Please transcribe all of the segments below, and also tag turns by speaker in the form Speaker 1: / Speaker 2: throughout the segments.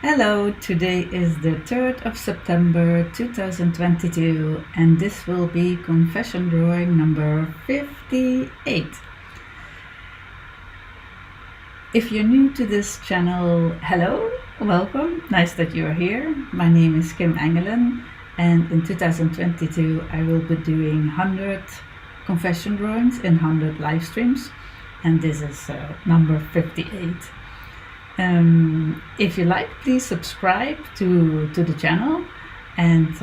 Speaker 1: Hello, today is the 3rd of September 2022 and this will be confession drawing number 58. If you're new to this channel, hello, welcome, nice that you are here. My name is Engelen and in 2022 I will be doing 100 confession drawings in 100 live streams, and this is number 58. If you like, please subscribe to the channel, and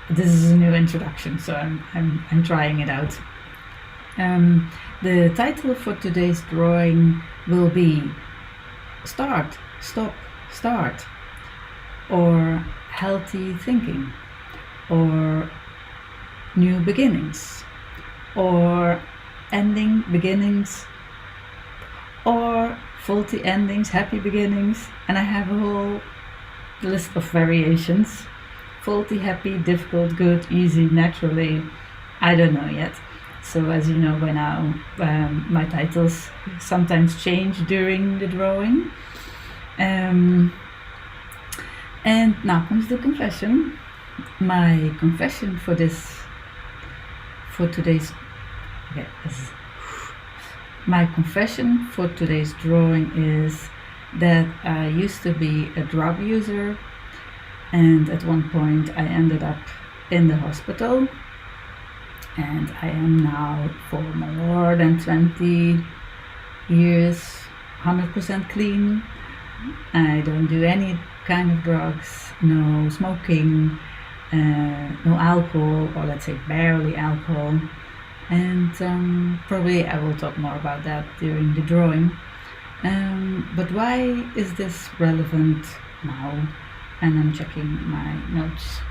Speaker 1: this is a new introduction, so I'm trying it out. The title for today's drawing will be Start, Stop, Start, or Healthy Thinking, or New Beginnings, or Ending Beginnings, or faulty endings, happy beginnings, and I have a whole list of variations. Faulty, happy, difficult, good, easy, naturally, I don't know yet. So as you know by now, my titles sometimes change during the drawing. And now comes the confession. My confession for today's drawing is that I used to be a drug user, and at one point I ended up in the hospital, and I am now for more than 20 years 100% clean. I don't do any kind of drugs, no smoking, no alcohol, or let's say barely alcohol. And probably I will talk more about that during the drawing. But why is this relevant now? And I'm checking my notes.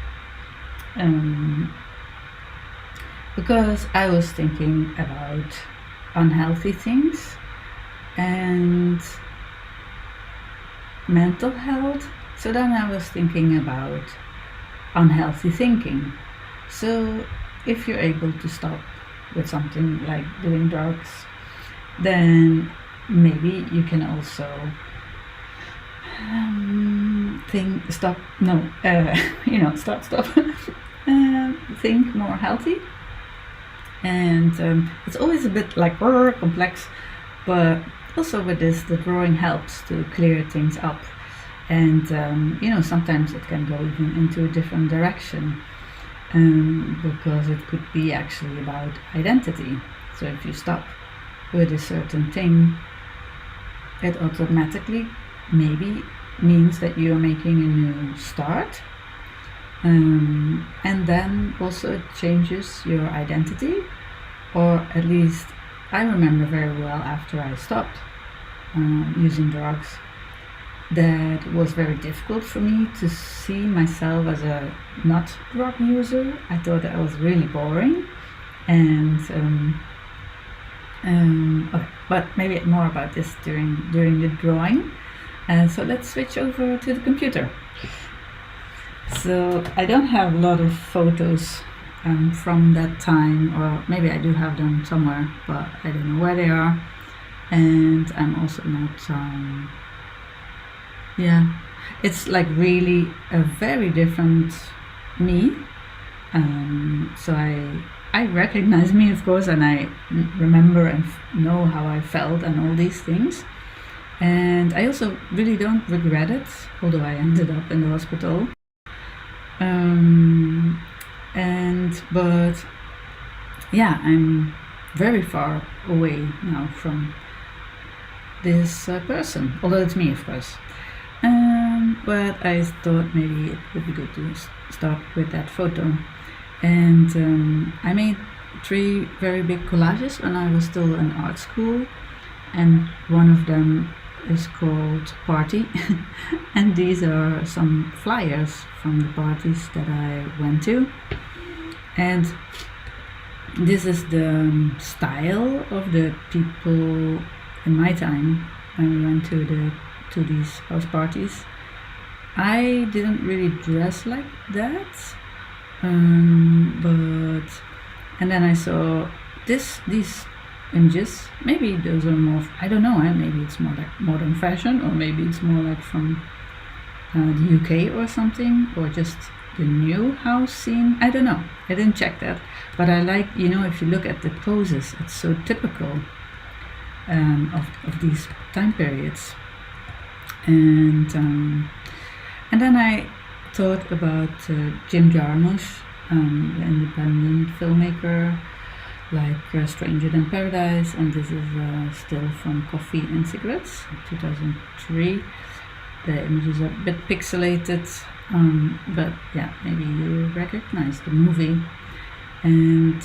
Speaker 1: Because I was thinking about unhealthy things and mental health. So then I was thinking about unhealthy thinking. So if you're able to stop with something like doing drugs, then maybe you can also think more healthy. And it's always a bit like complex, but also with this, the drawing helps to clear things up. And sometimes it can go even into a different direction. Because it could be actually about identity. So if you stop with a certain thing, it automatically maybe means that you're making a new start, and then also it changes your identity, or at least I remember very well after I stopped using drugs, that was very difficult for me to see myself as a not drug user. I thought that was really boring, and okay, but maybe more about this during the drawing. So let's switch over to the computer. So I don't have a lot of photos from that time, or maybe I do have them somewhere, but I don't know where they are, and I'm also not it's like really a very different me. So I recognize me, of course, and I remember and know how I felt and all these things. And I also really don't regret it, although I ended up in the hospital. But yeah, I'm very far away now from this person, although it's me, of course. But I thought maybe it would be good to start with that photo. And I made 3 very big collages when I was still in art school, and one of them is called Party. And these are some flyers from the parties that I went to. And this is the style of the people in my time when we went to these house parties. I didn't really dress like that, and then I saw these images. Maybe those are more, I don't know, maybe it's more like modern fashion, or maybe it's more like from the UK or something, or just the new house scene. I don't know. I didn't check that. But I like, if you look at the poses, it's so typical of these time periods. And then I thought about Jim Jarmusch, the independent filmmaker, like Stranger Than Paradise, and this is still from Coffee and Cigarettes, 2003. The images are a bit pixelated, but yeah, maybe you recognize the movie. And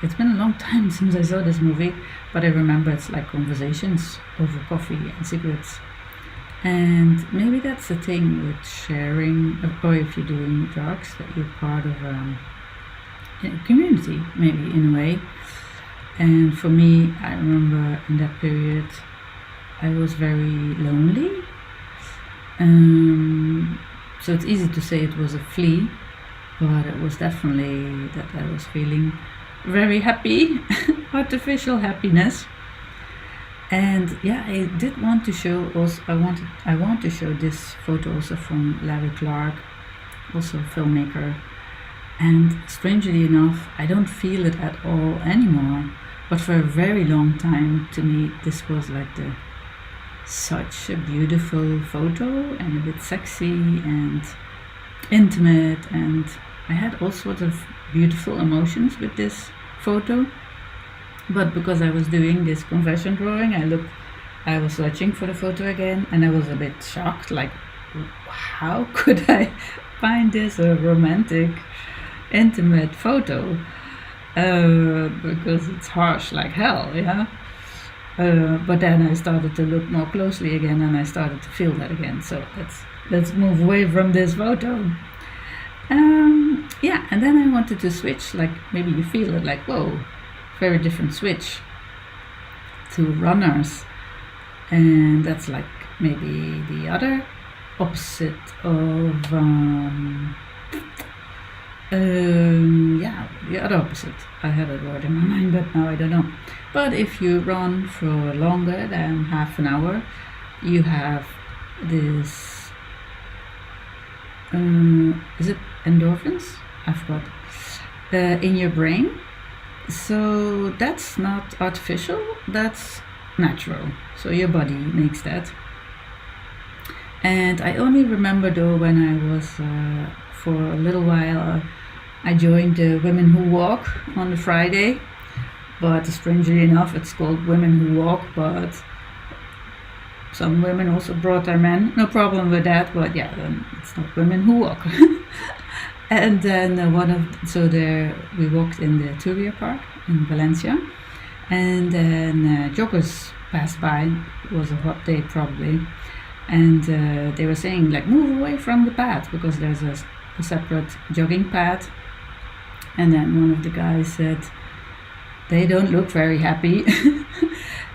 Speaker 1: it's been a long time since I saw this movie, but I remember it's like conversations over coffee and cigarettes. And maybe that's the thing with sharing, or if you're doing drugs, that you're part of a community, maybe in a way. And for me, I remember in that period, I was very lonely. So it's easy to say it was a flea, but it was definitely that I was feeling very happy, artificial happiness. And yeah, I did want to show also, I want to show this photo also from Larry Clark, also a filmmaker. And strangely enough, I don't feel it at all anymore. But for a very long time, to me, this was like such a beautiful photo, and a bit sexy and intimate, and I had all sorts of beautiful emotions with this photo. But because I was doing this confession drawing, I was searching for the photo again, and I was a bit shocked, like, how could I find this a romantic, intimate photo? Because it's harsh like hell, yeah? But then I started to look more closely again, and I started to feel that again. So let's move away from this photo. Yeah, and then I wanted to switch, like maybe you feel it, like, whoa, very different switch to runners. And that's like maybe the other opposite of, the other opposite. I had a word in my mind, but now I don't know. But if you run for longer than half an hour, you have this, is it endorphins? I forgot. In your brain. So that's not artificial, that's natural. So your body makes that. And I only remember though when I was, for a little while, I joined the Women Who Walk on the Friday. But strangely enough, it's called Women Who Walk, but some women also brought their men. No problem with that, but yeah, it's not Women Who Walk. And then we walked in the Turia Park in Valencia, and then joggers passed by. It was a hot day probably, and they were saying like, move away from the path because there's a separate jogging path. And then one of the guys said, they don't look very happy.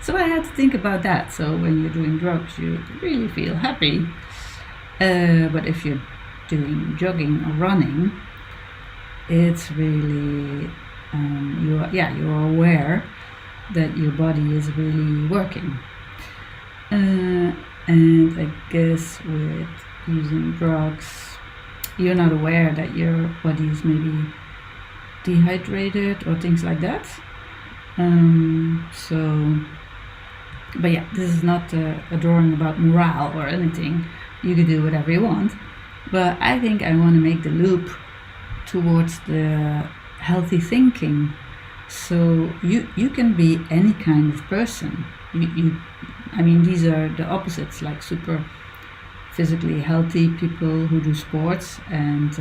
Speaker 1: So I had to think about that. So when you're doing drugs, you really feel happy. But if you're doing jogging or running, it's really, you're aware that your body is really working. And I guess with using drugs, you're not aware that your body is maybe dehydrated or things like that. But yeah, this is not a drawing about morale or anything. You can do whatever you want. But I think I want to make the loop towards the healthy thinking. So you can be any kind of person. These are the opposites, like super physically healthy people who do sports, and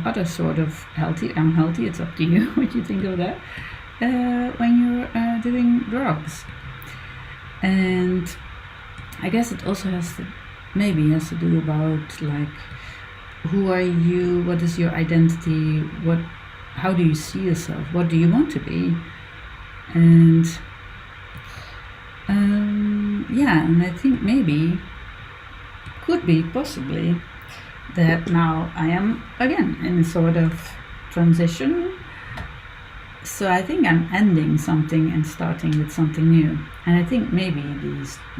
Speaker 1: other sort of healthy. I'm healthy, it's up to you what you think of that. When you're doing drugs. And I guess it also has to do about like, who are you, what is your identity, how do you see yourself, what do you want to be? And and I think maybe could be possibly that now I am again in a sort of transition So I think I'm ending something and starting with something new. And I think maybe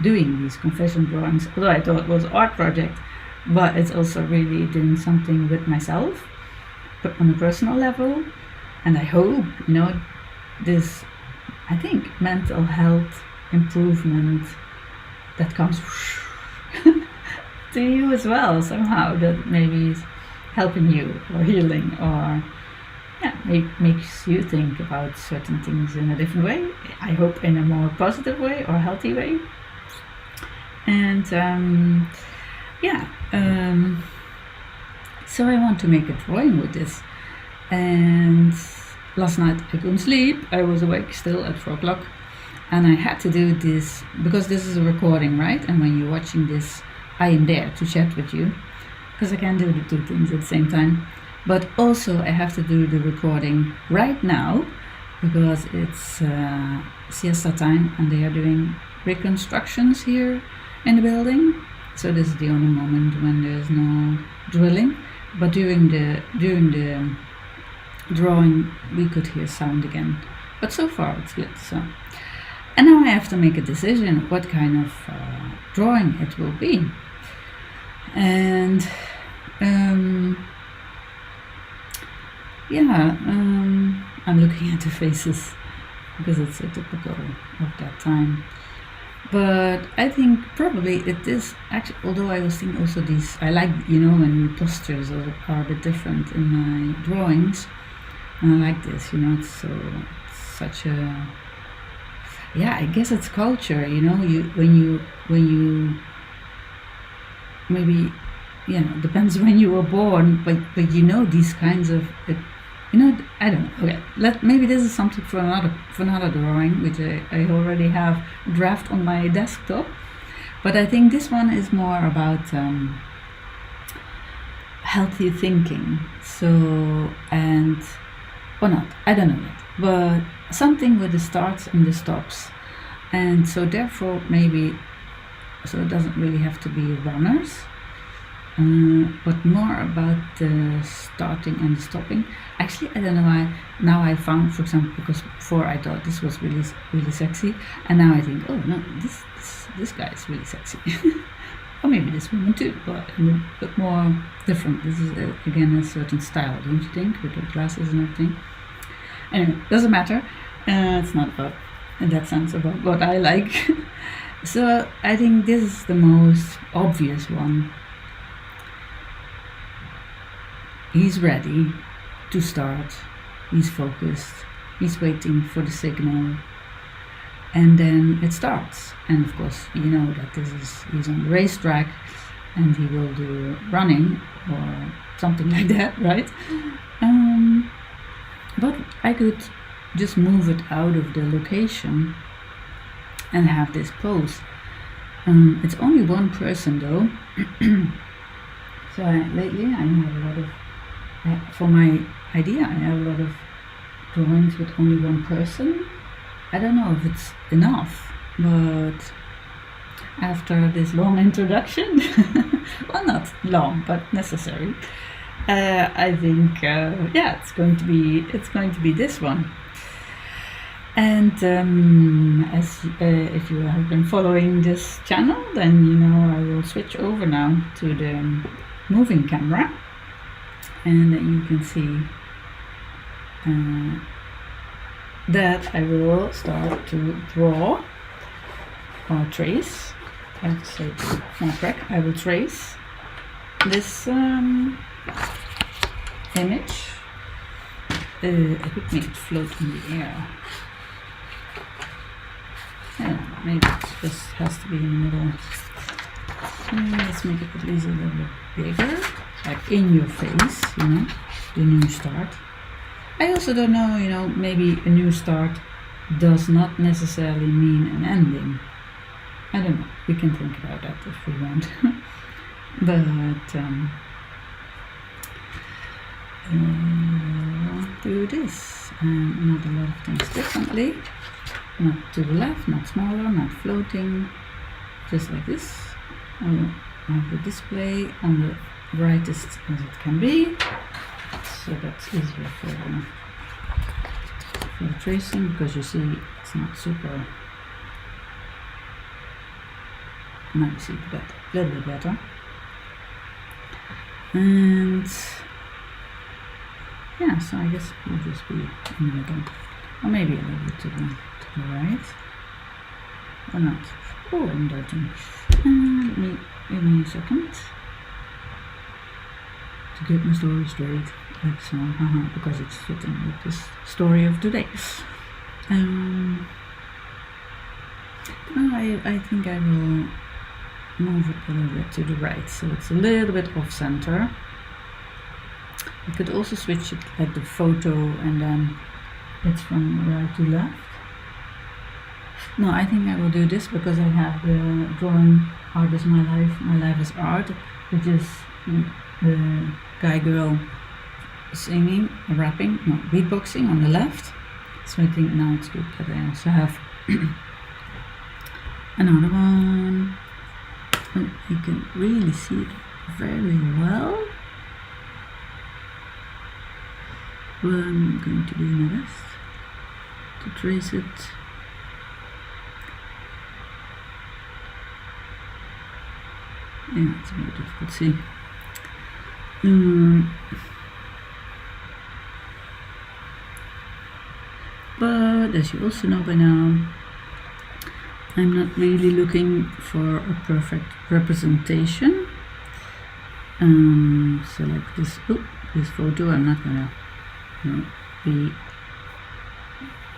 Speaker 1: doing these confession drawings, although I thought it was an art project, but it's also really doing something with myself, but on a personal level. And I hope, this, I think, mental health improvement that comes to you as well somehow, that maybe is helping you or healing, or makes you think about certain things in a different way. I hope in a more positive way or healthy way. And so I want to make a drawing with this. And last night I couldn't sleep. I was awake still at 4 o'clock, and I had to do this because this is a recording, right? And when you're watching this, I am there to chat with you, because I can't do the two things at the same time. But also I have to do the recording right now because it's siesta time and they are doing reconstructions here in the building. So this is the only moment when there's no drilling. But during the drawing we could hear sound again. But so far it's good. So, and now I have to make a decision what kind of drawing it will be. And I'm looking at the faces because it's so typical of that time. But I think probably it is actually, although I was thinking also these, I like, when the postures are a bit different in my drawings. And I like this, it's such a, I guess it's culture, when you maybe, depends when you were born, but these kinds of, I don't know. Okay, maybe this is something for another drawing, which I already have a draft on my desktop. But I think this one is more about healthy thinking. So, or not, I don't know yet, but something with the starts and the stops. And so therefore maybe, so it doesn't really have to be runners, but more about the starting and the stopping. Actually, I don't know why. Now I found, for example, because before I thought this was really, really sexy, and now I think, oh no, this guy is really sexy, or maybe this woman too, but more different. This is again a certain style, don't you think, with the glasses and everything? Anyway, doesn't matter. It's not about, in that sense, about what I like. So I think this is the most obvious one. He's ready to start, he's focused, he's waiting for the signal, and then it starts. And of course, that he's on the racetrack and he will do running or something like that, right? But I could just move it out of the location and have this pose. It's only one person though. So lately I have a lot of, for my idea, I have a lot of drawings with only one person. I don't know if it's enough, but after this long introduction, well, not long, but necessary, I think, it's going to be this one. And as if you have been following this channel, then I will switch over now to the moving camera. And you can see that I will start to draw or trace. I have to say it more correct. I will trace this image. I could make it float in the air. Maybe it just has to be in the middle. Let's make it at least a little bit bigger. Like in your face, the new start. I also don't know, maybe a new start does not necessarily mean an ending. I don't know, we can think about that if we want. But do this and not a lot of things differently. Not to the left, not smaller, not floating, just like this. I will have the display on the brightest as it can be, so that's easier for the tracing, because you see it's not super. Now you see it a little bit better. And yeah, so I guess it will just be in the middle, or maybe a little bit to the right, or not. Oh, I'm dodging. Give me a second to get my story straight, like so, because it's fitting with this story of today. I think I will move it a little bit to the right, so it's a little bit off center. I could also switch it like the photo, and then it's from right to left. No, I think I will do this because I have the drawing Art is My Life, My Life is Art, which is the guy girl singing, rapping, no, beatboxing on the left. So I think now it's good that I also have another one. Oh, you can really see it very well. But I'm going to do my best to trace it. Yeah, it's very difficult to see. But as you also know by now, I'm not really looking for a perfect representation. So like this photo, I'm not gonna be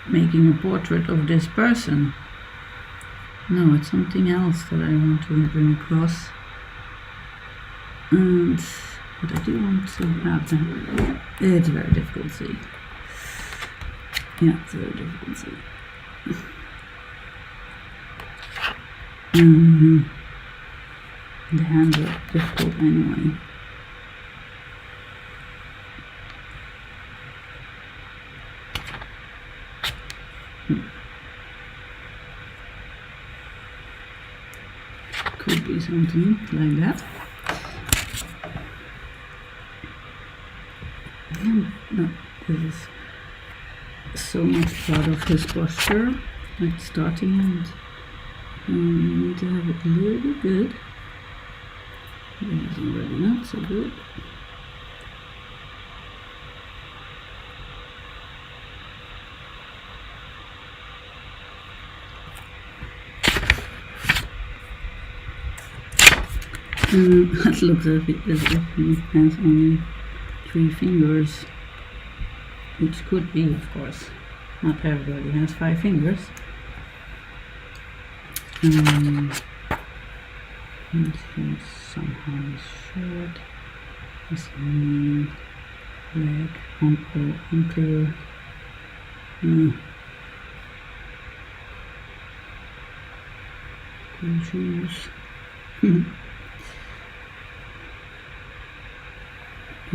Speaker 1: making a portrait of this person. No, it's something else that I want to bring across. But I do want to have them. It's very difficult to see. Yeah, it's very difficult to see. The hands are difficult anyway. Could be something like that. No, this is so much part of his posture, like starting and you need to have it a little bit good. This is already not so good. It looks as if he has only 3 fingers, which could be, of course. Not everybody has 5 fingers. And he's somehow short. His knee, leg, unclear. Cool shoes. I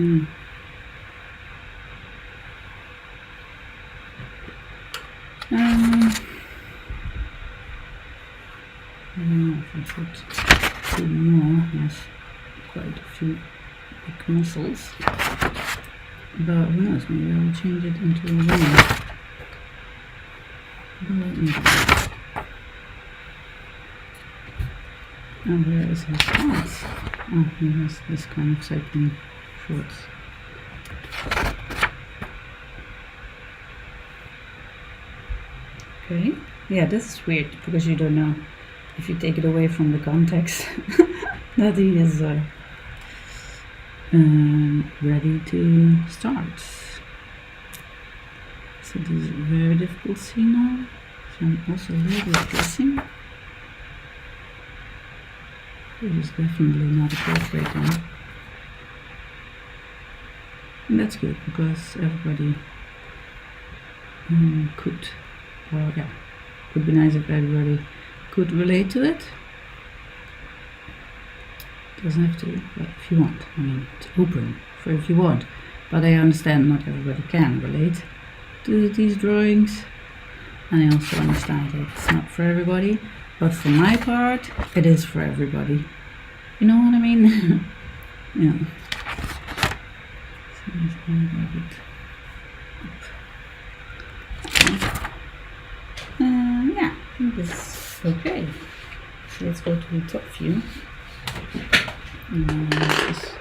Speaker 1: don't know if I should do more. Yes, quite a few big muscles. But who knows, maybe I will change it into a ring. And where is his pants? Oh, he has this kind of cycling shorts. Okay, yeah, this is weird because you don't know if you take it away from the context that he is ready to start. So this is very difficult to see now. So I'm also a little bit guessing. It is definitely not a portrait one. And that's good because everybody could, well, yeah, would be nice if everybody could relate to it. Doesn't have to, but if you want, I mean, it's open for if you want. But I understand not everybody can relate to these drawings, and I also understand that it's not for everybody. But for my part, it is for everybody. You know what I mean? Yeah. So let's move a bit up. think this is okay. So let's go to the top view. This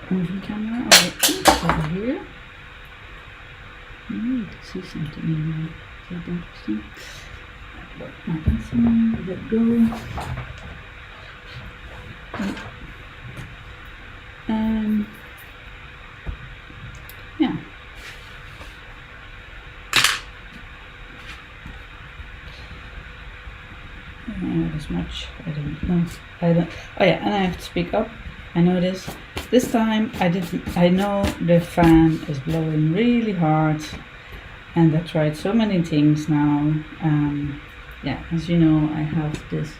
Speaker 1: moving camera over here. Need to see something in there. Is that interesting? My pencil, let go. Yeah. Not as much. I don't know. Oh yeah, and I have to speak up. I know this. This time I know the fan is blowing really hard, and I tried so many things now. Yeah, as you know, I have this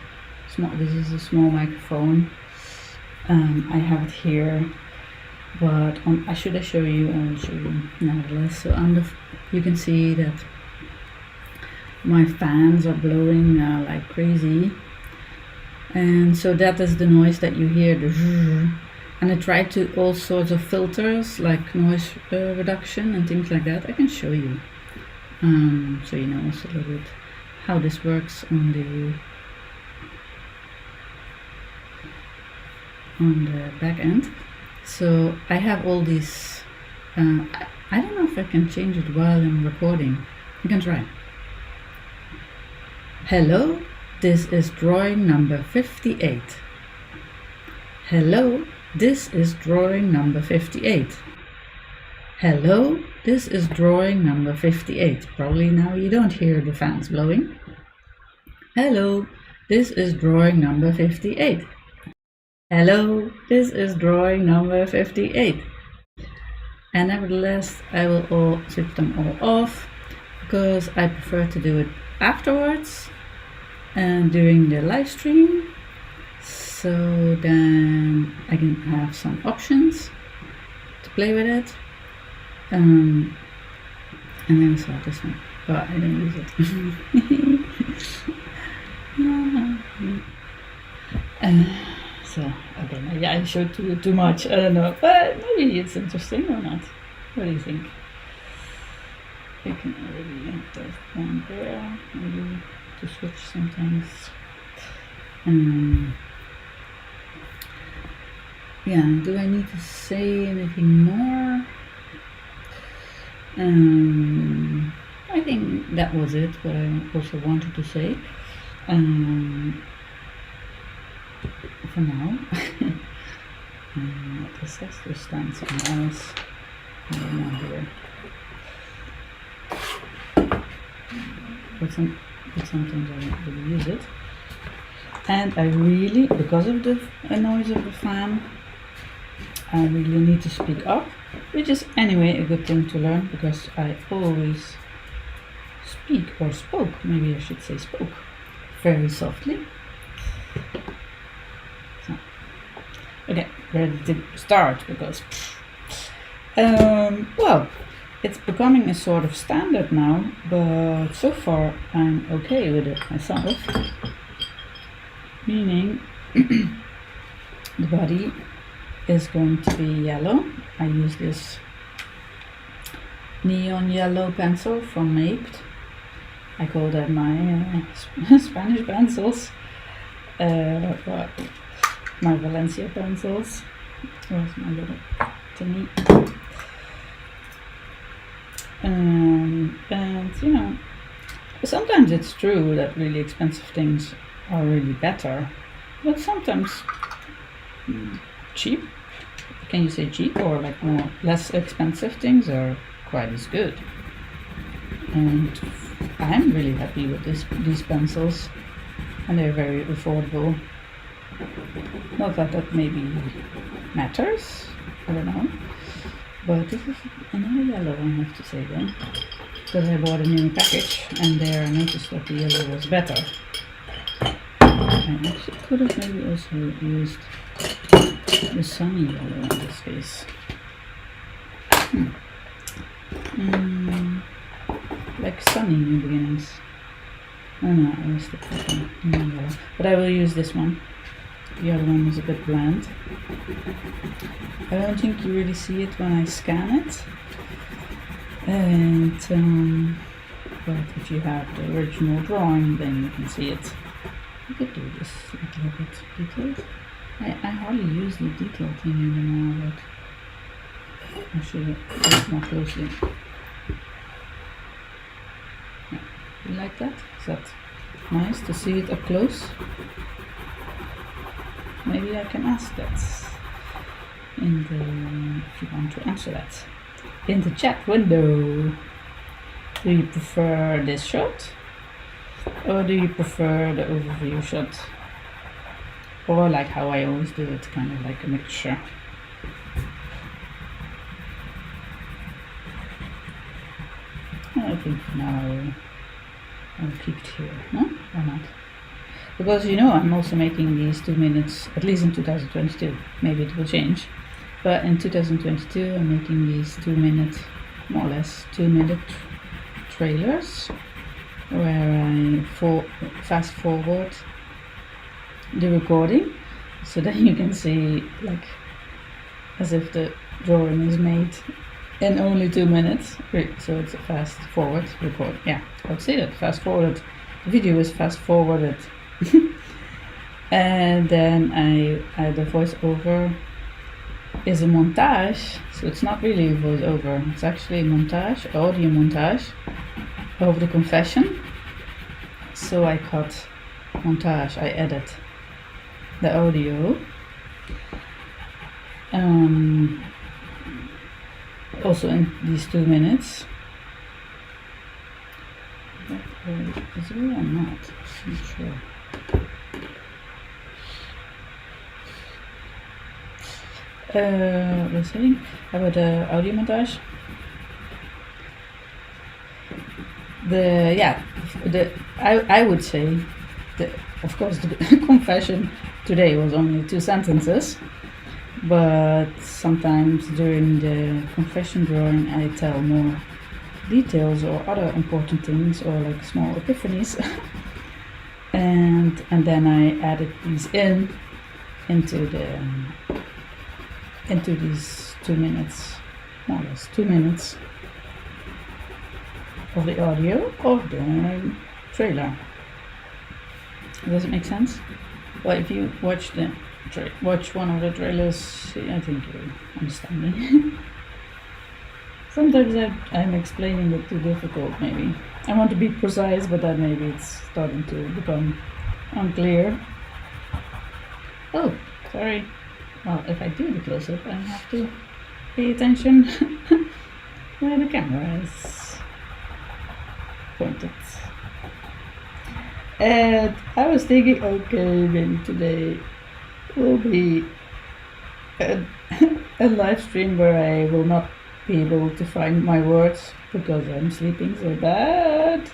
Speaker 1: small. This is a small microphone. I have it here, but should I show you? I will show you nevertheless. So you can see that my fans are blowing like crazy, and so that is the noise that you hear. And I tried to all sorts of filters like noise reduction and things like that. I can show you, so you know also a little bit how this works on the back end. So I have all these. I don't know if I can change it while I'm recording. You can try. Hello, this is drawing number 58. Hello, this is drawing number 58. Hello, this is drawing number 58. Probably now you don't hear the fans blowing. Hello, this is drawing number 58. Hello, this is drawing number 58. And nevertheless, I will all switch them all off because I prefer to do it afterwards and during the live stream, so then I can have some options to play with it. And then I saw this one, but I didn't use it. So again, yeah, I showed too much. I don't know, but maybe it's interesting or not. What do you think? I can already have that one there. Maybe to switch sometimes. Yeah, do I need to say anything more? I think that was it, what I also wanted to say. For now. This has to stand somewhere else. Not here. But sometimes I don't really use it. And I really, because of the noise of the fan, I really need to speak up, which is anyway a good thing to learn because I always speak or spoke, maybe I should say spoke, very softly. So, okay, ready to start because, well, it's becoming a sort of standard now, but so far I'm okay with it myself. Meaning the body is going to be yellow. I use this neon yellow pencil from Maped. I call that my Spanish pencils, but my Valencia pencils. Where's my little thingy? And you know, sometimes it's true that really expensive things are really better, but sometimes cheap, can you say cheap, or like more less expensive things are quite as good. And I'm really happy with these pencils, and they're very affordable. Not that that maybe matters, I don't know, but this is another yellow, I have to say then, because I bought a new package and there I noticed that the yellow was better. I actually could have maybe also used the sunny yellow in this case. Like sunny new beginnings. Oh no, I will stick with the yellow. But I will use this one. The other one is a bit bland. I don't think you really see it when I scan it. And But if you have the original drawing, then you can see it. You could do this a little bit detailed. I hardly use the detail thing anymore, but I should look more closely. Yeah. You like that? Is that nice to see it up close? Maybe I can ask that if you want to answer that in the chat window. Do you prefer this shot, or do you prefer the overview shot, or like how I always do it, kind of like a mixture? I think now I'll keep it here. No, why not? Because I'm also making these 2 minutes, at least in 2022. Maybe it will change, but in 2022 I'm making these 2 minute, more or less 2 minute trailers, where I fast forward the recording, so that you can see, like, as if the drawing is made in only 2 minutes. So it's a fast forward record. Yeah, I'll say that, fast forwarded. The video is fast forwarded. And then the voiceover is a montage, so it's not really a voiceover, it's actually a montage, audio montage of the confession. So I cut montage, I edit the audio, also in these 2 minutes. Is it real or not? I'm not sure. What was I saying about the audio montage? I would say of course the confession today was only 2 sentences, but sometimes during the confession drawing I tell more details or other important things, or like small epiphanies. and then I added these into these 2 minutes, more or less 2 minutes of the audio of the trailer. Does it make sense? Well, if you watch one of the trailers, I think you understand me. Sometimes I'm explaining it too difficult, maybe. I want to be precise, but then maybe it's starting to become unclear. Oh, sorry. Well, if I do the close-up, I have to pay attention where the camera is pointed. And I was thinking, okay, maybe today will be a live stream where I will not be able to find my words because I'm sleeping so bad.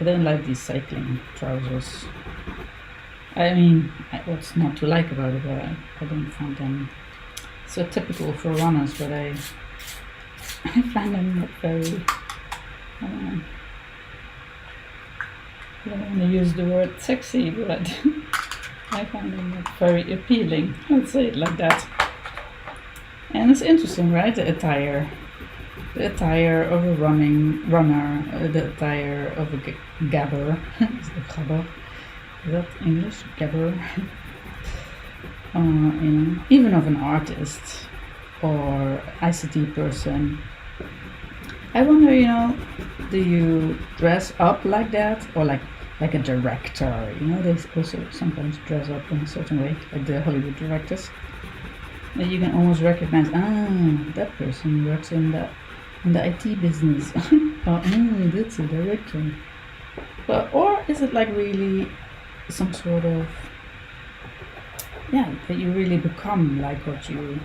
Speaker 1: I don't like these cycling trousers. I mean, what's not to like about it, but I don't find them so typical for runners, but I find them not very, I don't want to use the word sexy, but I find them not very appealing, let's say it like that. And it's interesting, right? The attire of a runner, the attire of a gabber. Is that English? Gabber. Even of an artist or ICT person. I wonder, do you dress up like that, or like a director? They also sometimes dress up in a certain way, like the Hollywood directors. That you can almost recognize, that person works in the IT business. That's a director. But or is it like really some sort of that you really become like what you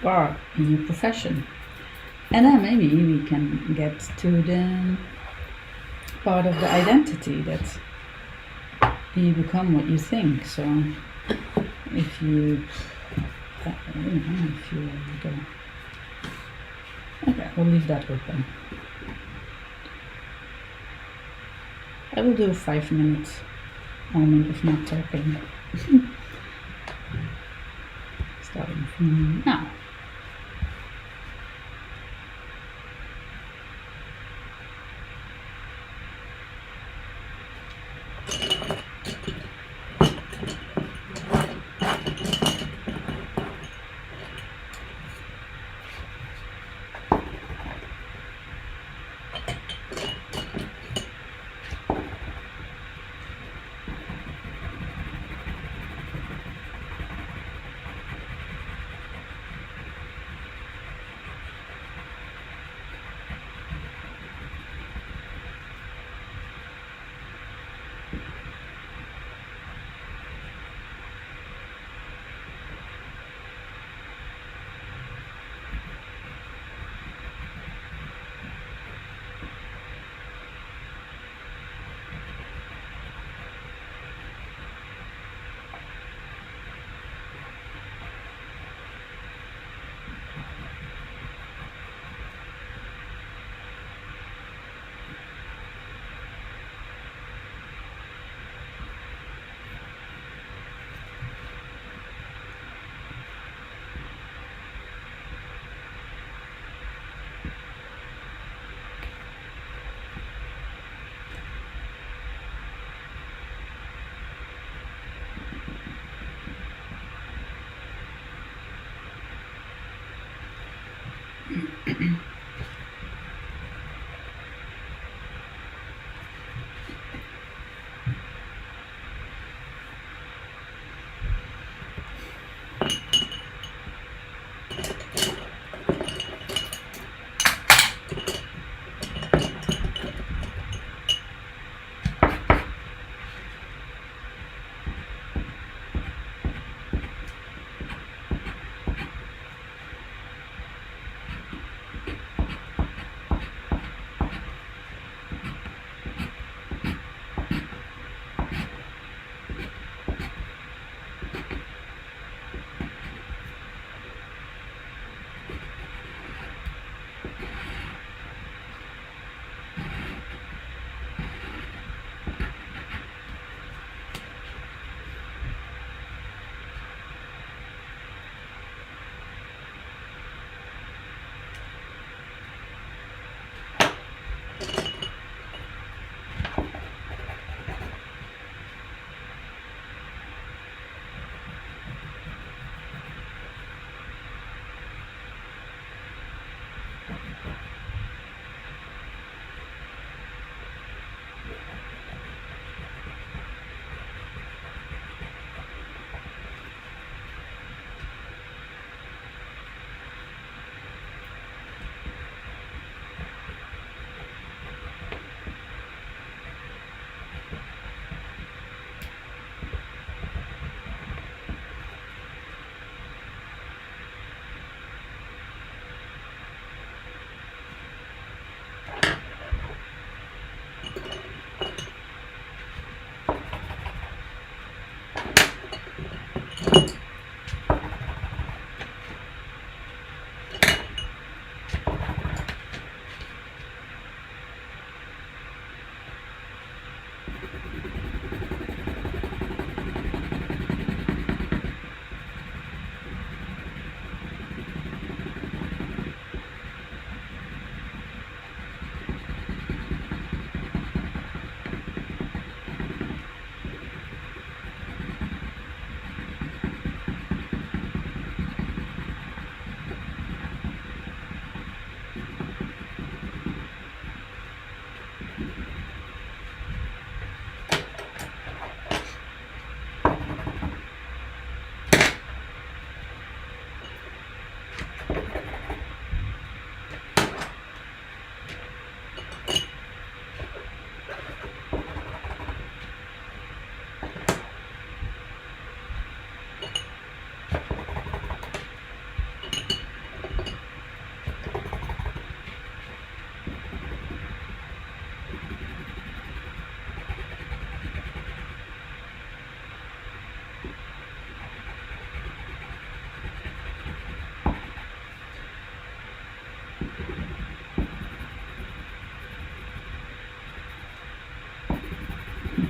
Speaker 1: are in your profession? And then maybe we can get to the part of the identity, that you become what you think. So if you go. Okay, we'll leave that open. I will do a 5 minutes moment of not talking. Starting from now.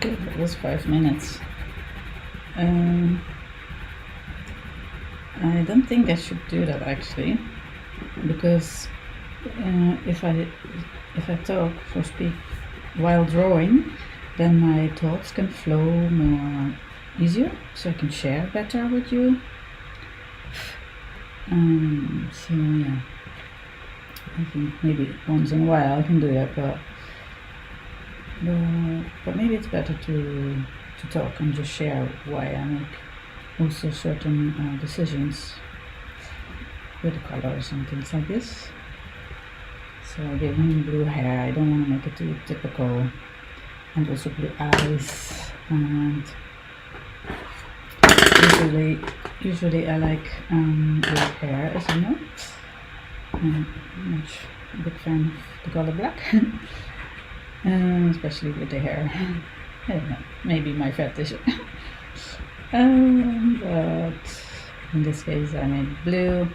Speaker 1: Okay, that was 5 minutes. I don't think I should do that actually, because if I talk or speak while drawing, then my thoughts can flow more easier, so I can share better with you. So yeah, I think maybe once in a while I can do that, but maybe it's better to talk and just share why I make also certain decisions with the colors and things like this. So I gave him blue hair. I don't want to make it too typical, and also blue eyes. And usually I like black hair, as you know. I'm much a big fan of the color black, especially with the hair. I don't know, maybe my fetish. But in this case I made blue,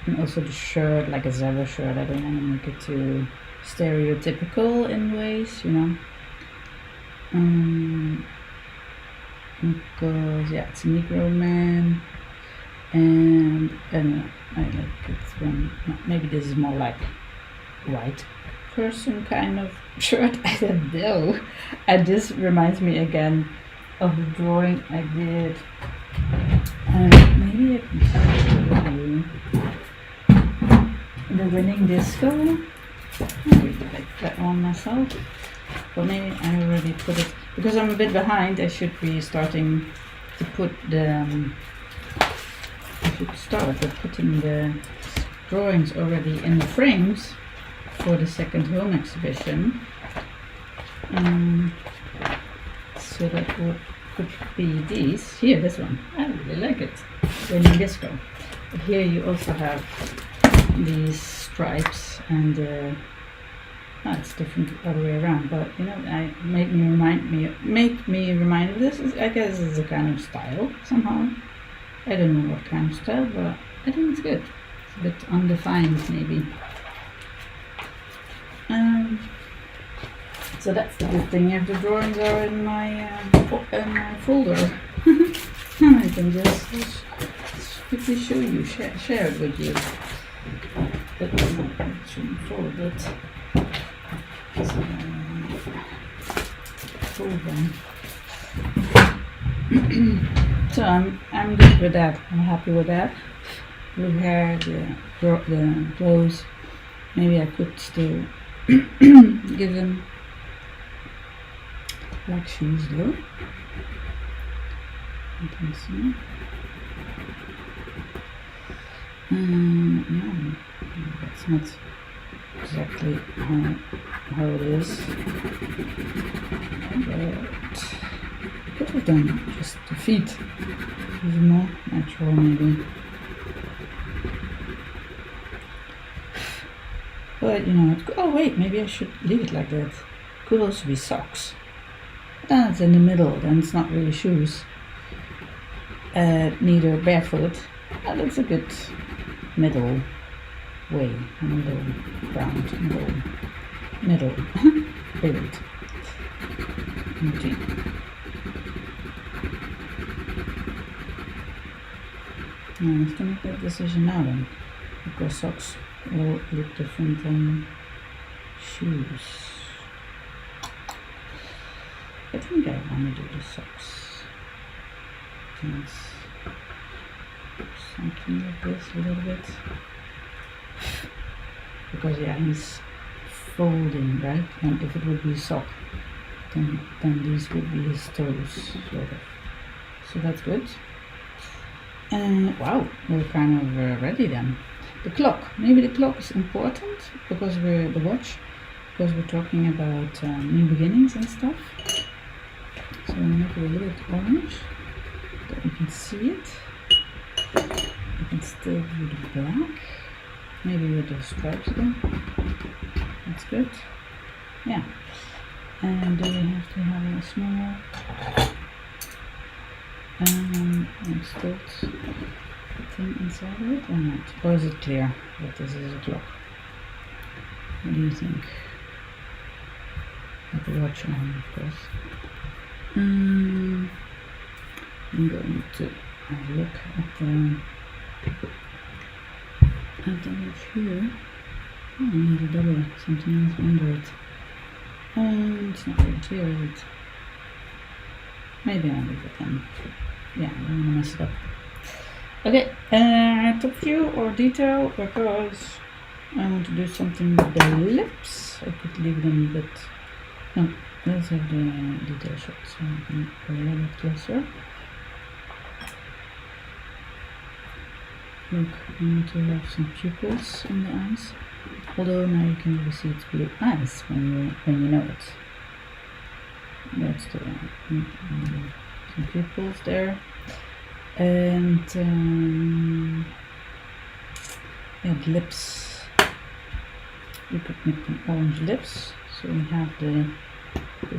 Speaker 1: and also the shirt, like a zebra shirt. I don't want to make it too stereotypical in ways, you know. Because yeah, it's a Negro man, and I like it when maybe this is more like white person kind of shirt. I don't know. And this reminds me again of the drawing I did. Maybe I can show you the winning disco. I really like that one myself. But maybe I already put it, because I'm a bit behind. I should be starting to put the. I should start with putting the drawings already in the frames for the second home exhibition. So that could be these. Here, this one. I really like it. Winning disco. But here you also have these stripes, and it's different the other way around. But you know, I make me remind of this. I guess it's a kind of style somehow. I don't know what kind of style, but I think it's good. It's a bit undefined, maybe. So that's the good thing. If the drawings are in my folder, I can just quickly show you, share it with you. But I shouldn't fold it. So, fold them. So I'm good with that. I'm happy with that. Blue hair, the clothes. Maybe I could still give them black shoes though. I think so. No, that's not exactly how it is. But I could have done just the feet, even more natural maybe. But you know, oh wait, maybe I should leave it like that. Could also be socks. Then it's in the middle, then it's not really shoes. Neither barefoot. That's a good middle way, middle ground, middle period. Okay. I have to make that decision now then, because socks will look different than shoes. I think I want to do the socks. Things, something like this a little bit. Because yeah, he's folding, right? And if it would be a sock, then these would be his toes, sort of. So that's good. Wow, we're kind of ready then. The clock. Maybe the clock is important because we're because we're talking about new beginnings and stuff. So we'll make it a little bit orange, that you can see it. You can still do the black, maybe with the stripes again. That's good. Yeah. And do we have to have a small stilt thing inside of it or not? Or is it clear that this is a clock? What do you think? With the watch on, of course. I'm going to have a look at the image here. Oh, I need a double something else under it. It's not right here, is it? Maybe I'll leave it then. Yeah, I don't want to mess it up. Okay, top view or detail, because I want to do something with the lips. I could leave them, but no, let's have the detail shot so I can go a little bit closer. Look, I want to have some pupils in the eyes. Although now you can really see it's blue eyes when you know it. That's the some pupils there, and yeah, the lips. You could make them orange lips, so we have the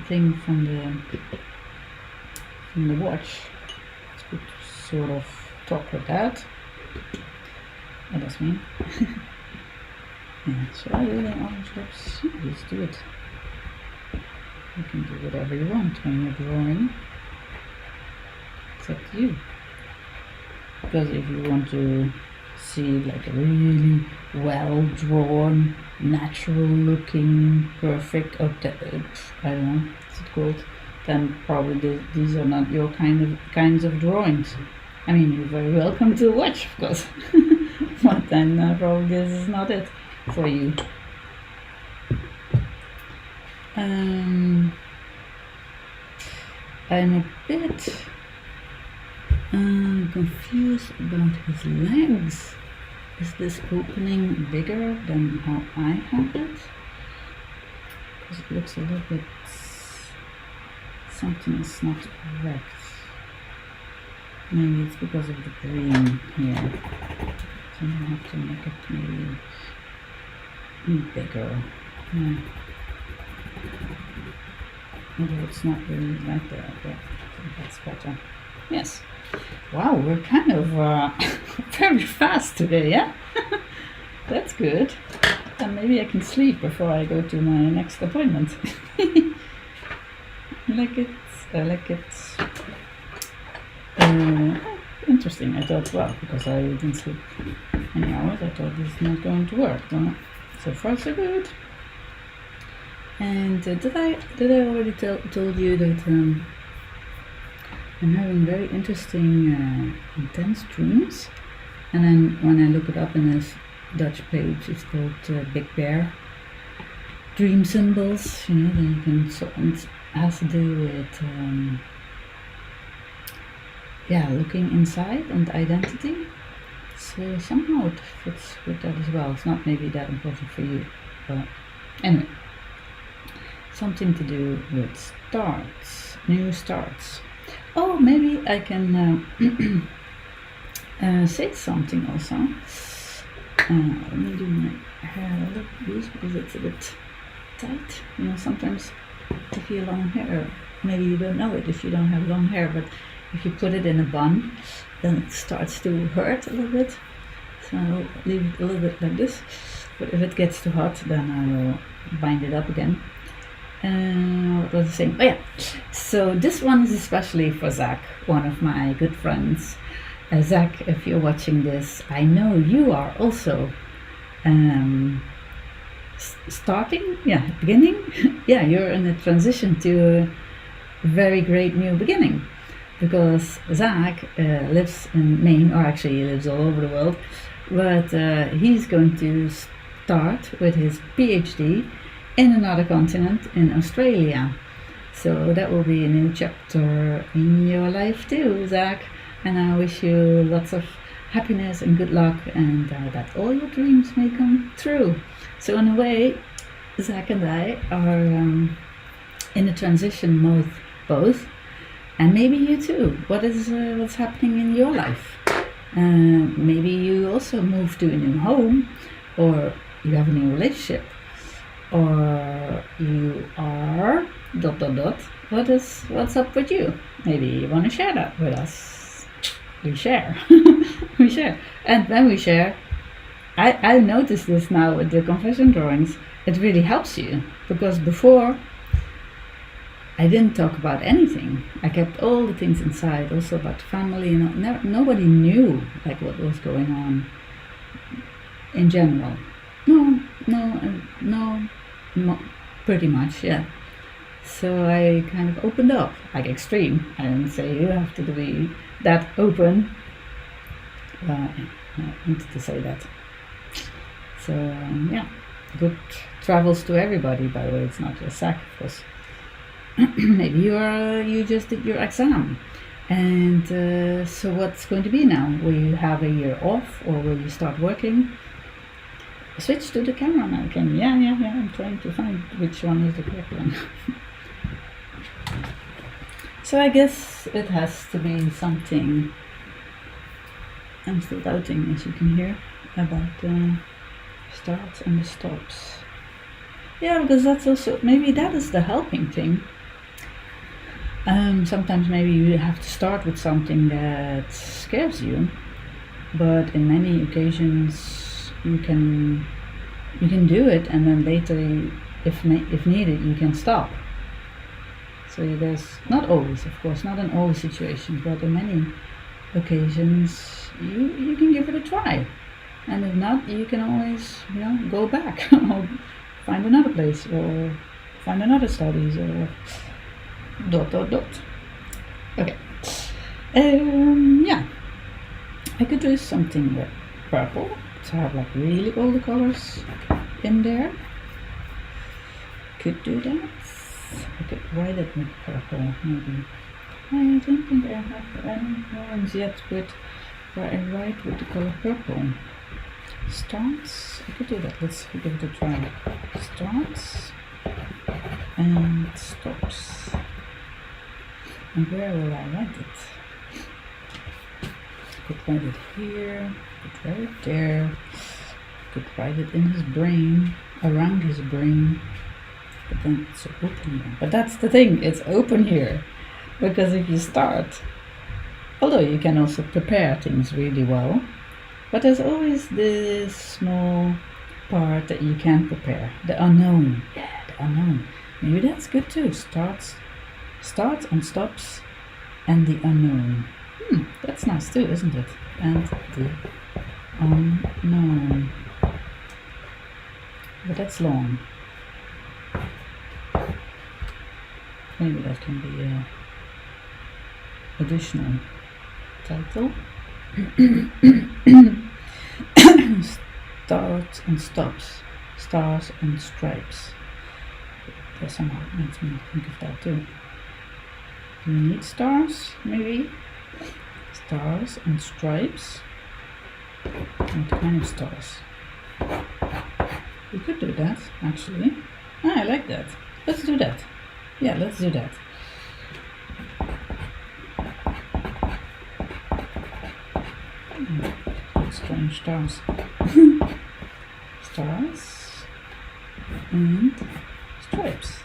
Speaker 1: thing from the watch. It's good to sort of talk with that. What does mean? Yeah, so I do the orange lips. Just do it. You can do whatever you want when you're drawing. It's up to you. Because if you want to see like a really well drawn, natural looking, perfect, I don't know, what's it called? Then probably these are not your kinds of drawings. I mean, you're very welcome to watch, of course. But then probably this is not it for you. I'm a bit confused about his legs. Is this opening bigger than how I have it? Because it looks a little bit... something is not correct. Maybe it's because of the green here. So I have to make it maybe bigger. Yeah. Although it's not really like that, but I think that's better. Yes. Wow, we're kind of very fast today, yeah? That's good. And maybe I can sleep before I go to my next appointment. I like it. Interesting, I thought, well, because I didn't sleep any hours, I thought this is not going to work. So far, so good. And did I already told you that I'm having very interesting, intense dreams? And then when I look it up in this Dutch page, it's called Big Bear Dream Symbols. You know, then you can it has to do with looking inside and identity. So somehow it fits with that as well. It's not maybe that important for you, but anyway. Something to do with starts, new starts. Oh, maybe I can say something also. Let me do my hair a little loose because it's a bit tight. You know, sometimes if you have long hair, maybe you don't know it if you don't have long hair, but if you put it in a bun, then it starts to hurt a little bit. So I'll leave it a little bit like this. But if it gets too hot, then I will bind it up again. What was I saying? Oh yeah, so this one is especially for Zach, one of my good friends. Zach, if you're watching this, I know you are also beginning. Yeah, you're in a transition to a very great new beginning, because Zach lives in Maine, or actually he lives all over the world, but he's going to start with his PhD in another continent, in Australia. So that will be a new chapter in your life too, Zach. And I wish you lots of happiness and good luck, and that all your dreams may come true. So in a way, Zach and I are in a transition mode both, and maybe you too. What's happening in your life? Maybe you also moved to a new home, or you have a new relationship, or you are ... What's up with you? Maybe you want to share that with us. We share. We share. And when we share, I noticed this now with the confession drawings, it really helps you. Because before, I didn't talk about anything. I kept all the things inside, also about family. Nobody knew like what was going on in general. No, pretty much, yeah. So I kind of opened up, like extreme. I didn't say you have to be that open. I wanted to say that. So yeah, good travels to everybody. By the way, it's not just Zach, of course. Maybe you just did your exam, and so what's going to be now? Will you have a year off, or will you start working? Switch to the camera now, can you? Yeah. I'm trying to find which one is the correct one. So I guess it has to be something. I'm still doubting, as you can hear, about the starts and the stops. Yeah, because that's also, maybe that is the helping thing. Sometimes maybe you have to start with something that scares you, but in many occasions you can do it, and then later, if needed, you can stop. So there's not always, of course, not in all situations, but in many occasions you can give it a try, and if not, you can always go back or find another place or find another studies or ... Okay. Yeah, I could do something with purple to have like really all the colors in there. Could do that. I could write it with purple, maybe. I don't think I have any drawings yet with where I write with the color purple. Starts. I could do that. Let's give it a try. Starts and stops. And where will I write it? I could write it here, I could write it there, I could write it in his brain, around his brain, but then it's so open here. But that's the thing, it's open here, because if you start, although you can also prepare things really well, but there's always this small part that you can't prepare, the unknown. Yeah, the unknown. Maybe that's good too. Starts and stops and the unknown. That's nice too, isn't it? And the unknown. But that's long. Maybe that can be a additional title. Starts and stops. Stars and stripes. That somehow makes me think of that too. Do you need stars, maybe? Stars and stripes. What kind of stars? We could do that, actually. I like that. Let's do that. Yeah, let's do that. Strange stars. Stars and stripes.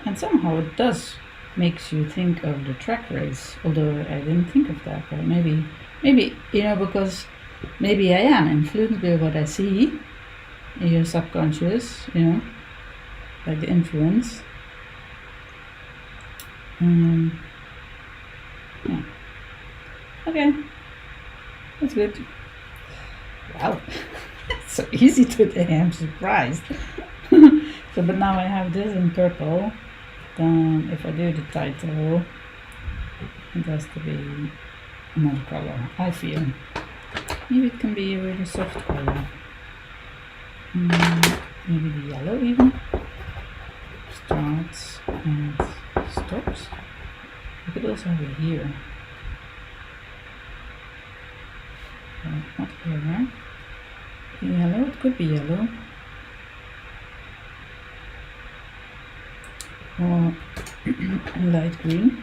Speaker 1: And somehow it does makes you think of the track race, although I didn't think of that. But maybe because maybe I am influenced by what I see in your subconscious, like the influence. Yeah. Okay, that's good. Wow, it's so easy today. I'm surprised. So, but now I have this in purple. Then if I do the title, it has to be another color, I feel. Maybe it can be a really soft color. Maybe the yellow even. Starts and stops. I could also have it here. Not here, right? Yellow, it could be yellow. Or light green.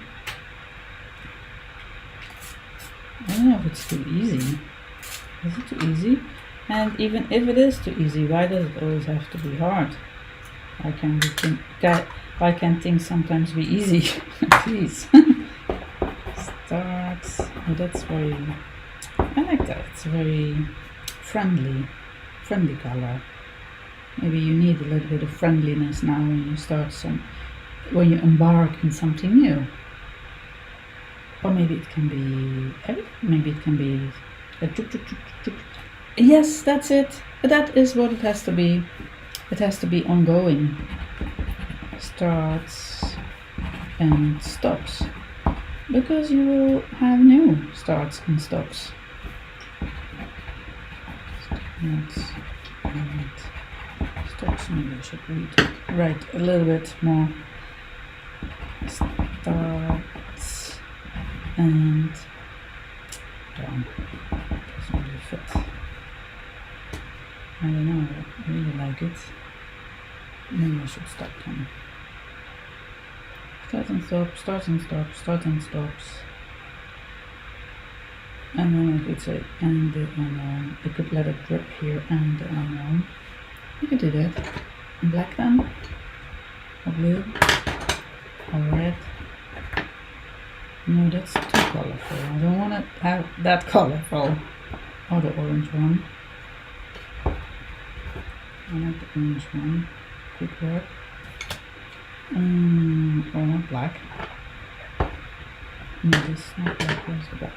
Speaker 1: I don't know if it's too easy. Is it too easy? And even if it is too easy, why does it always have to be hard? Why can't things sometimes be easy? Please. Starts. Oh, that's very... I like that. It's very friendly color. Maybe you need a little bit of friendliness now when you embark in something new. Or maybe it can be everything. Maybe it can be a tuk tuk tuk tuk. Yes, that's it. That is what it has to be. It has to be ongoing. Starts and stops. Because you will have new starts and stops. Starts and stops. Maybe I should write a little bit more. Starts and down. Doesn't really fit. I don't know, I really like it. Maybe I should stop them. Start and stop, start and stop, start and stops. And then I could say, and the unknown. I could let it drip here, and the unknown. You could do that. Black then, or blue, or red. No, that's too colorful. I don't want to have that colorful. Or the orange one. I like the orange one. Could work. Or not black. No, this is not black. Where's the black?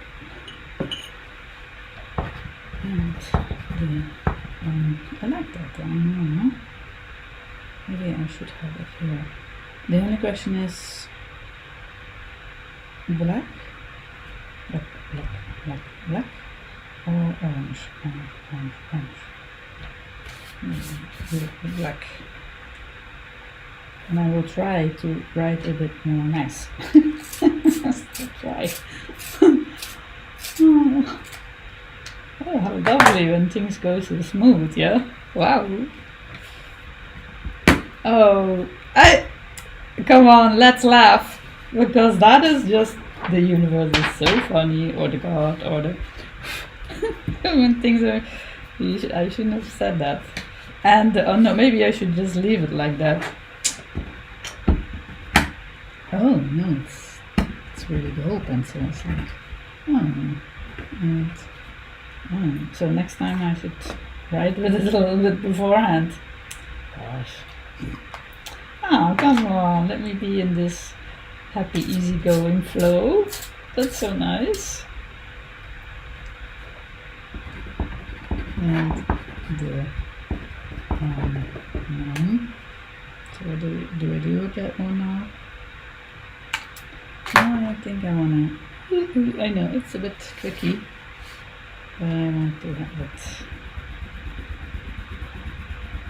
Speaker 1: And I like that one. Maybe I should have it here. The only question is black, or orange, orange. Maybe black. And I will try to write a bit more nice. Just to try. Oh, how lovely when things go so smooth, yeah? Wow. Oh, come on, let's laugh. Because that is just, the universe is so funny, or the God, or the... when things are... I shouldn't have said that. And, oh no, maybe I should just leave it like that. Oh, no, it's really the whole pencil. It's like, so next time I should write with it a little bit beforehand. Gosh. Oh, come on, let me be in this happy, easygoing flow. That's so nice. And the so what do I do with that one now? No, I think I wanna. I know it's a bit tricky, but I want to have it.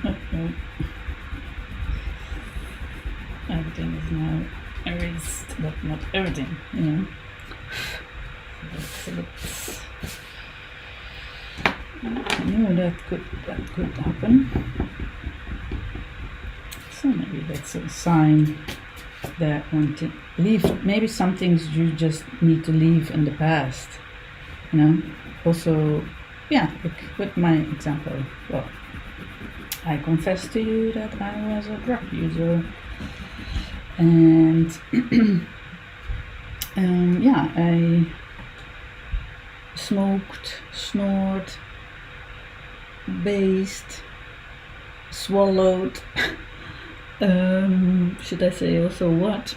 Speaker 1: Oh. Everything is now erased, but not everything, you know. So that's a bit. I knew that could happen. So maybe that's a sign that I want to leave. Maybe some things you just need to leave in the past. You know. Also, yeah. With my example, well, I confess to you that I was a drug user, and yeah, I smoked, snored, based, swallowed. Should I say also what?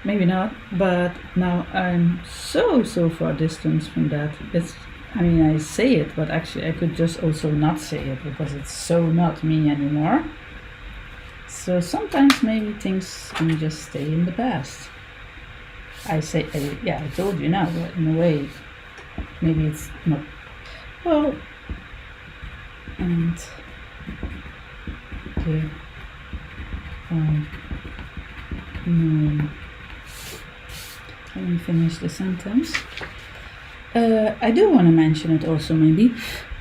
Speaker 1: Maybe not, but now I'm so far distance from that. I say it, but actually I could just also not say it because it's so not me anymore. So sometimes maybe things can just stay in the past. I told you now, but in a way, maybe it's not. Well, and okay. Let me finish the sentence. I do want to mention it also, maybe,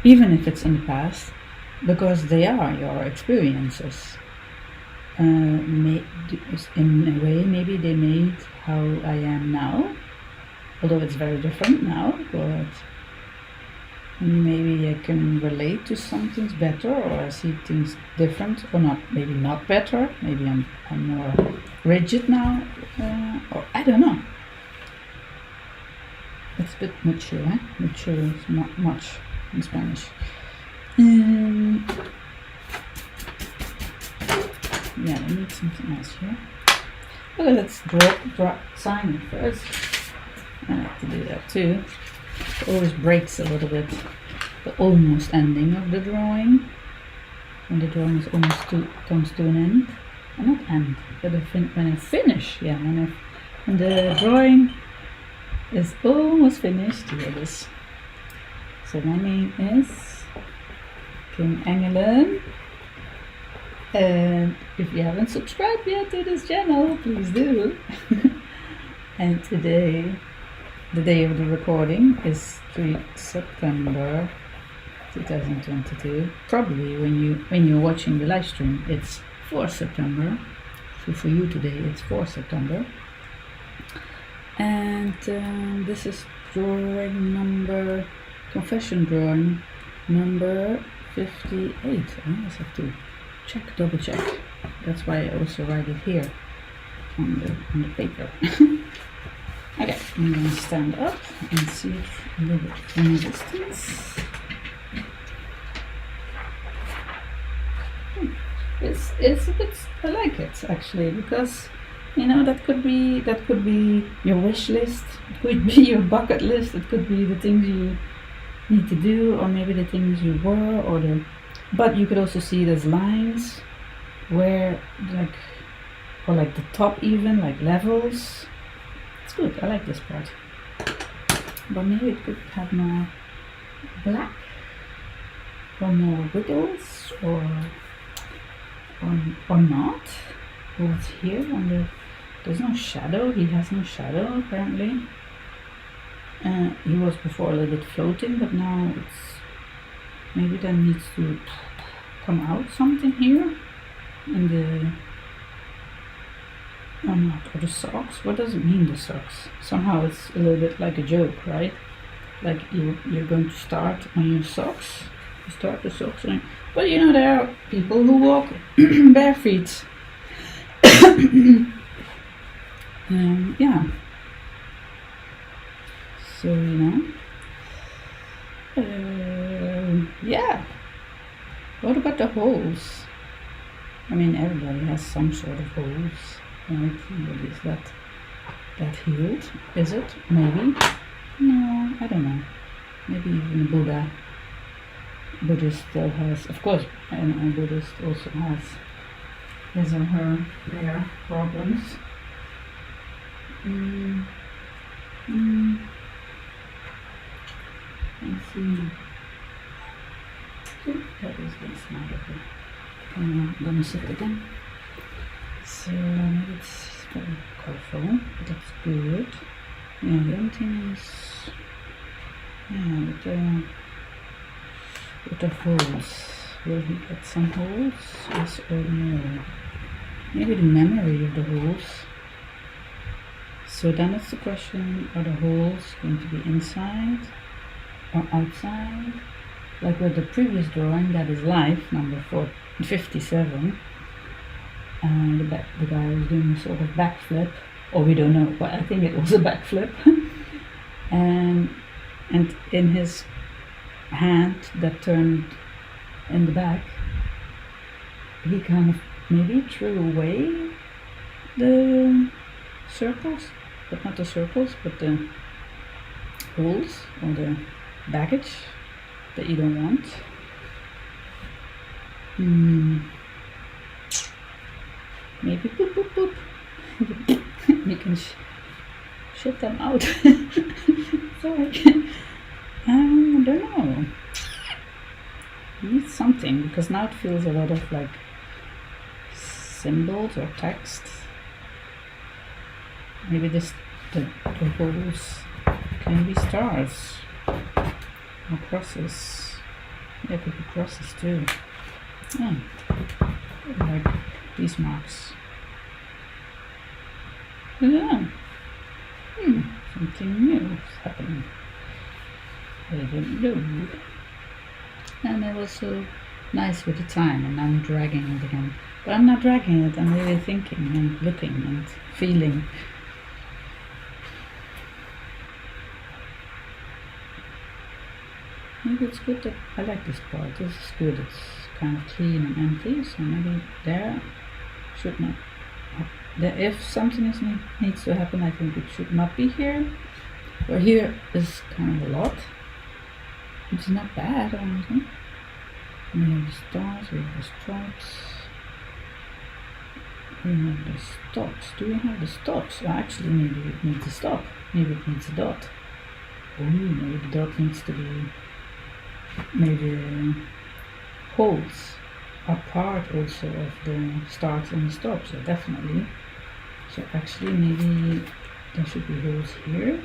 Speaker 1: even if it's in the past, because they are your experiences. In a way, maybe they made how I am now, although it's very different now, but maybe I can relate to some things better, or I see things different, or not, maybe not better, maybe I'm more rigid now, or I don't know. It's a bit mature, eh? Mature is not much in Spanish. yeah, I need something else here. Okay, let's draw sign it first. I have to do that too. It always breaks a little bit the almost ending of the drawing. When the drawing is almost comes to an end. Not end, but when I finish. Yeah, when the drawing is almost finished. Here it is. So my name is King Engelen. And if you haven't subscribed yet to this channel, please do. And today, the day of the recording is 3 September 2022. Probably when you're watching the live stream, it's 4 September. So for you today, it's 4 September. And this is confession drawing number 58. I always have to double check. That's why I also write it here on the paper. Okay, I'm gonna stand up and see it a little bit from a distance. It's a bit, I like it actually, because you know that could be your wish list, it could be your bucket list, it could be the things you need to do, or maybe the things you were, but you could also see there's lines where like the top, even like levels. It's good, I like this part, but maybe it could have more black or more wiggles or not. What's here there's no shadow. He has no shadow apparently. He was before a little bit floating, but now maybe there needs to come out something here in the or the socks. What does it mean, the socks? Somehow it's a little bit like a joke, right? Like you're going to start on your socks. You start the socks on, but you know there are people who walk bare feet. Yeah. So you know. Yeah. What about the holes? I mean, everybody has some sort of holes, right? But is that healed? Is it? Maybe. No, I don't know. Maybe even Buddhist still has, of course, and a Buddhist also has his or her their problems. Let's see. That is very smart of her. I'm gonna sit again. So maybe it's very colorful, but that's good. Yeah, the only thing is, yeah, with the holes. Will he get some holes? Yes or no? Maybe the memory of the holes. So then it's the question, are the holes going to be inside or outside? Like with the previous drawing, that is life, number 57. The guy was doing a sort of backflip, or we don't know, but I think it was a backflip. and in his hand that turned in the back, he kind of maybe threw away the circles, but not the circles, but the holes or the baggage that you don't want. Maybe boop boop boop. You can shit them out. Sorry. I don't know. You need something, because now it feels a lot of like symbols or text. Maybe the holes can be stars or crosses. Yeah, it could be crosses too. Yeah, like these marks. Yeah. Something new is happening. I don't know. And it was so nice with the time, and I'm dragging it again. But I'm not dragging it, I'm really thinking and looking and feeling. Maybe it's good that I like this part. This is good. It's kind of clean and empty, so maybe there should not. If something needs to happen, I think it should not be here. Or here is kind of a lot. It's not bad, honestly. We have the stars, we have the stripes. We have the stops. Do we have the stops? Well, actually, maybe it needs a stop. Maybe it needs a dot. Oh, maybe the dot needs to be. Maybe the holes are part also of the start and the stop. So definitely. So actually, maybe there should be holes here.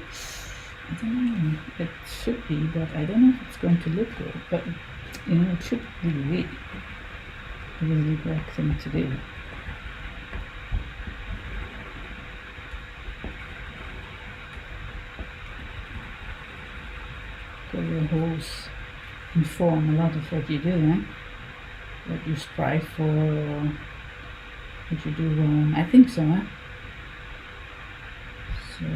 Speaker 1: I don't know. It should be, but I don't know if it's going to look good. But you know, it should really be a really correct thing to do. Your holes inform a lot of what you do, eh? What you strive for, or what you do wrong. I think so, eh? So,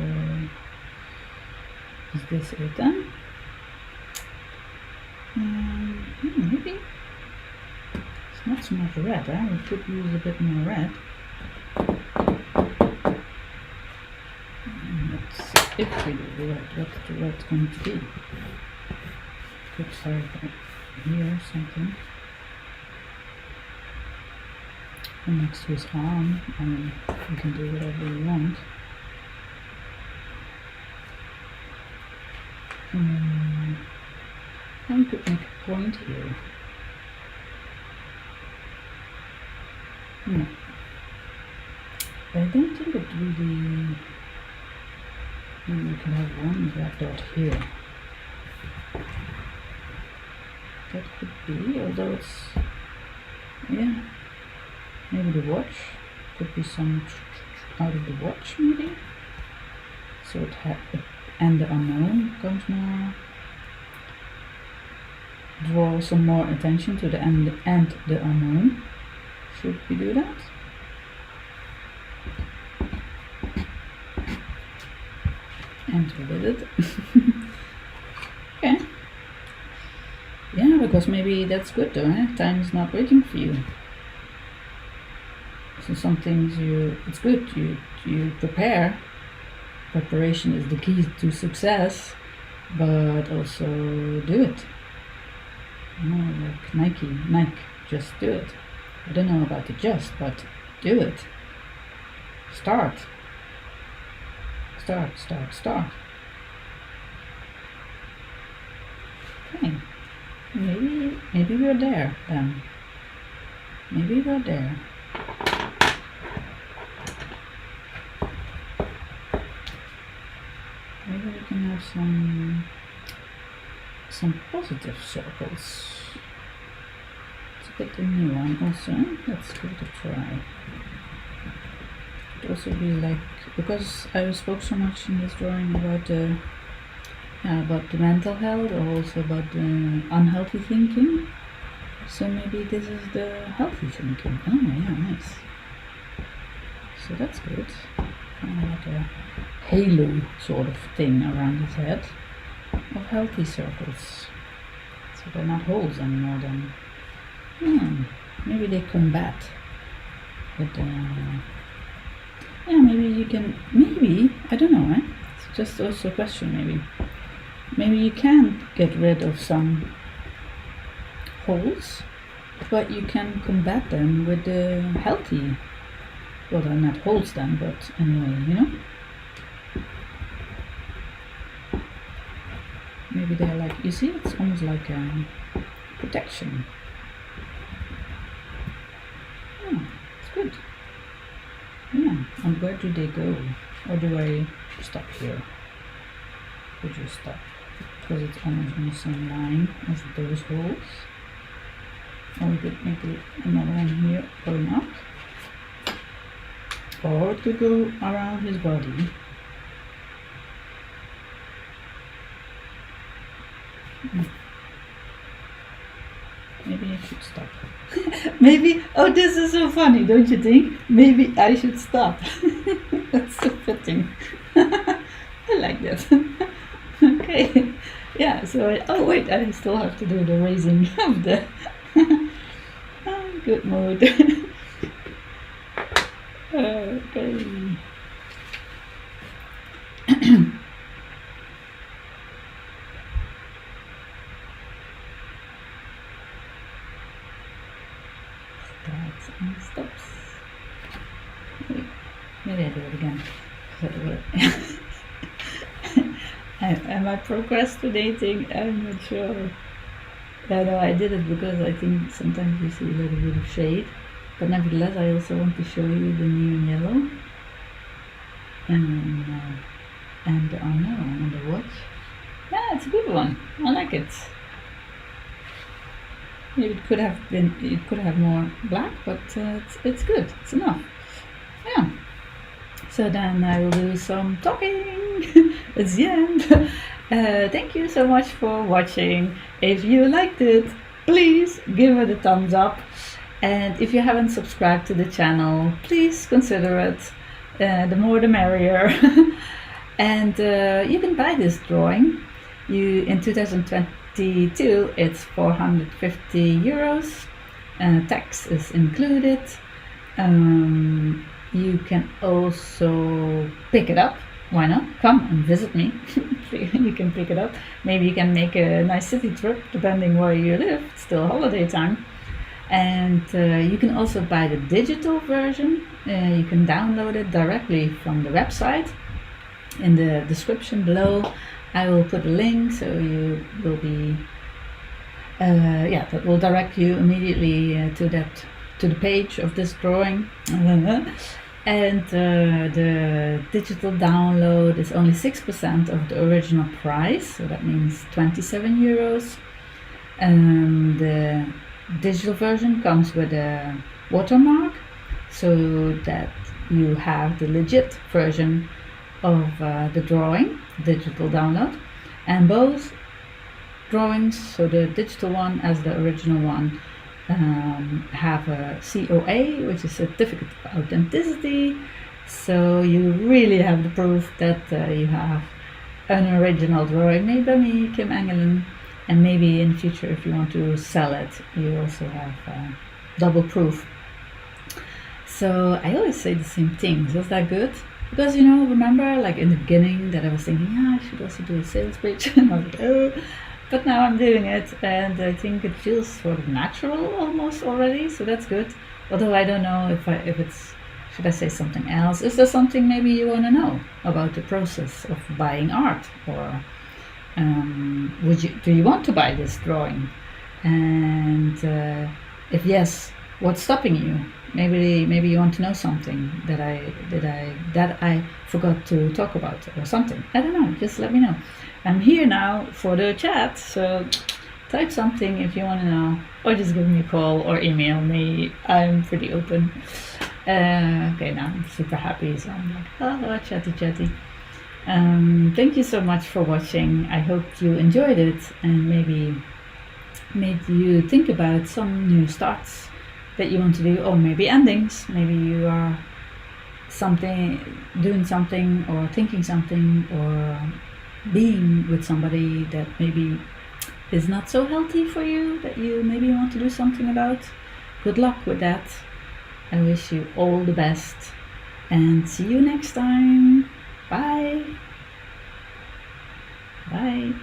Speaker 1: is this it then? Maybe. It's not so much red, eh? We could use a bit more red. If we do the red, what's the red going to be? Could start here something. And next to his arm, I mean, we can do whatever we want. And we could make a point here. No. But I don't think it really. Maybe we can have one red dot here. That could be, although it's, yeah, maybe the watch, could be some out of the watch maybe, so it and the unknown comes more, draw some more attention to the end and the unknown. Should we do that? And we did it. Okay. Yeah, because maybe that's good though, eh? Time is not waiting for you. So some things it's good, you prepare. Preparation is the key to success, but also do it. You know, like Nike, just do it. I don't know about the just, but do it. Start. Okay. Maybe we're there then. Maybe we're there. Maybe we can have some positive circles. Let's get the new one also. Let's give it a try. It could also be like, because I spoke so much in this drawing about the mental health, or also about the unhealthy thinking. So maybe this is the healthy thinking. Oh yeah, nice. So that's good. Kind of like a halo sort of thing around his head of healthy circles. So they're not holes anymore then. Maybe they combat. But yeah, maybe you can, I don't know, eh? It's just also a question Maybe you can get rid of some holes, but you can combat them with the healthy, well, they're not holes then, but anyway, you know? Maybe they're like, you see, it's almost like a protection. Yeah, it's good. Yeah, and where do they go? Or do I stop here? Would you stop? Because it's almost on the same line as those holes. Or we could make another one here going up. Or it could go around his body. Maybe I should stop. Maybe, oh, this is so funny, don't you think? Maybe I should stop. That's so fitting. I like that. Okay. Yeah, so oh wait, I still have to do the raising of the good mood. Okay. Starts and stops. Maybe I do it again. Am I procrastinating? I'm not sure. No, I did it because I think sometimes you see a little bit of shade. But nevertheless, I also want to show you the neon yellow. And oh no, on the watch. Yeah, it's a good one. I like it. Maybe it could have more black, but it's good. It's enough. Yeah. So then I will do some talking. It's the end. Thank you so much for watching. If you liked it, please give it a thumbs up. And if you haven't subscribed to the channel, please consider it. The more the merrier. And you can buy this drawing. In 2022, it's 450 euros. Tax is included. You can also pick it up. Why not? Come and visit me. You can pick it up. Maybe you can make a nice city trip, depending where you live. It's still holiday time. And you can also buy the digital version. You can download it directly from the website. In the description below, I will put a link, so you will be that will direct you immediately to the page of this drawing. And the digital download is only 6% of the original price, so that means 27 euros. The digital version comes with a watermark, so that you have the legit version of the drawing, digital download. And both drawings, so the digital one as the original one, have a COA, which is Certificate of Authenticity. So you really have the proof that you have an original drawing made by me, Kim Engelen. And maybe in the future, if you want to sell it, you also have double proof. So I always say the same things. Was that good? Because, remember, like in the beginning, that I was thinking, I should also do a sales pitch. And I was like, oh. But now I'm doing it, and I think it feels sort of natural almost already. So that's good. Although I don't know if it's, should I say something else? Is there something maybe you want to know about the process of buying art? Or do you want to buy this drawing? And if yes, what's stopping you? Maybe you want to know something that I forgot to talk about or something. I don't know. Just let me know. I'm here now for the chat, so type something if you want to know, or just give me a call or email me. I'm pretty open. Okay, now I'm super happy, so I'm like, chatty. Thank you so much for watching. I hope you enjoyed it and maybe made you think about some new starts that you want to do, or maybe endings. Maybe you are doing something or thinking something or being with somebody that maybe is not so healthy for you, that you maybe want to do something about. Good luck with that. I wish you all the best and see you next time. Bye. Bye.